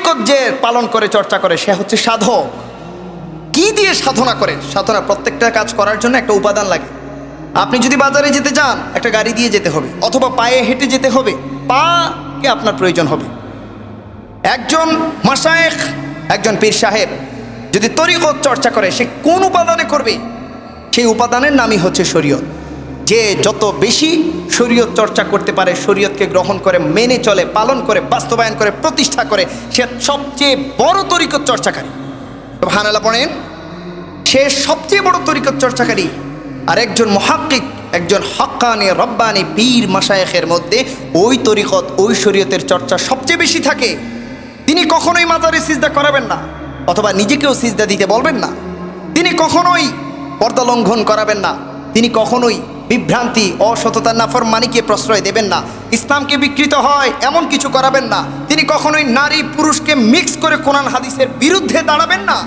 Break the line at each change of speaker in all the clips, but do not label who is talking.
তরিকত যে পালন করে চর্চা করে সে হচ্ছে সাধক। কি দিয়ে সাধনা করে? সাধনা প্রত্যেকটা কাজ করার জন্য একটা উপাদান লাগে। আপনি যদি বাজারে যেতে চান একটা গাড়ি দিয়ে যেতে হবে, অথবা পায়ে হেঁটে যেতে হবে, পাকে আপনার প্রয়োজন হবে। একজন মাশায়েখ, একজন পীর সাহেব যদি তরিকত চর্চা করে সে কোন উপাদানে করবে? সেই উপাদানের নামই হচ্ছে শরীয়ত। যে যত বেশি শরীয়ত চর্চা করতে পারে, শরীয়তকে গ্রহণ করে, মেনে চলে, পালন করে, বাস্তবায়ন করে, প্রতিষ্ঠা করে, সে সবচেয়ে বড় তরিকত চর্চাকারী। সুবহানাল্লাহ পড়েন। সে সবচেয়ে বড় তরিকত চর্চাকারী। আর একজন মুহাক্কিক, একজন হক্কানি রব্বানি পীর মাশায়েখের মধ্যে ওই তরিকত, ওই শরীয়তের চর্চা সবচেয়ে বেশি থাকে। তিনি কখনোই মাজারে সিজদা করাবেন না, অথবা নিজেকেও সিজদা দিতে বলবেন না। তিনি কখনোই পর্দা লঙ্ঘন করাবেন না। তিনি কখনোই বিভ্রান্তি, অসততা, নাফরমানিকে প্রশ্রয় দেবেন না। ইসলামকে বিকৃত হয় এমন কিছু করাবেন না। তিনি কখনোই নারী পুরুষকে মিক্স করে কোরআন হাদিসের বিরুদ্ধে দাঁড়াবেন না।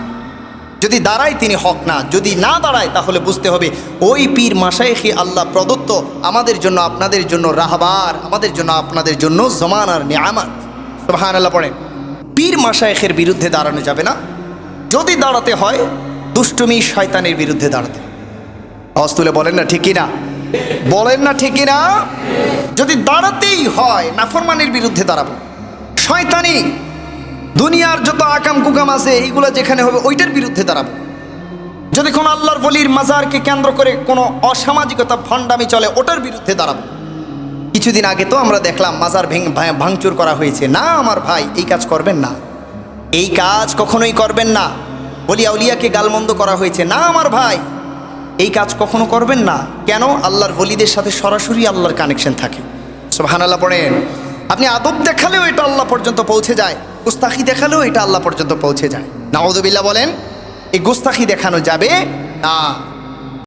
যদি দাঁড়ায় তিনি হক না, যদি না দাঁড়ায় তাহলে বুঝতে হবে ওই পীর মাশায়েখই আল্লাহ প্রদত্ত আমাদের জন্য, আপনাদের জন্য রাহবার, আমাদের জন্য, আপনাদের জন্য জমানার নিয়ামত। সুবহানাল্লাহ পড়েন। পীর মাশায়েখের বিরুদ্ধে দাঁড়ানো যাবে না। যদি দাঁড়াতে হয় দুষ্টুমি শয়তানের বিরুদ্ধে দাঁড়াতে। আওয়াজ তুলে বলেন না ঠিকই না? বলেন না ঠিকই না? যদি দাঁড়াতেই হয় নাফরমানের বিরুদ্ধে দাঁড়াবো। শয়তানি দুনিয়ার যত আকাম কুকাম আছে এইগুলো যেখানে হবে ওইটার বিরুদ্ধে দাঁড়াবো। যদি কোনো আল্লাহর ওলির মাজারকে কেন্দ্র করে কোনো অসামাজিকতা, ভণ্ডামি চলে, ওটার বিরুদ্ধে দাঁড়াবো। কিছুদিন আগে তো আমরা দেখলাম মাজার ভাঙচুর করা হয়েছে। না আমার ভাই, এই কাজ করবেন না, এই কাজ কখনোই করবেন না। ওলিয়া উলিয়াকে গালমন্দ করা হয়েছে। না আমার ভাই, এই কাজ কখনো করবেন না। কেন? আল্লাহর ওলিদের সাথে সরাসরি আল্লাহর কানেকশন থাকে। সুবহানাল্লাহ পড়েন। আপনি আদব দেখালেও এটা আল্লাহ পর্যন্ত পৌঁছে যায়, গুস্তাখি দেখালেও এটা আল্লাহ পর্যন্ত পৌঁছে যায়। নাউযুবিল্লাহ বলেন। এই গুস্তাখি দেখানো যাবে না।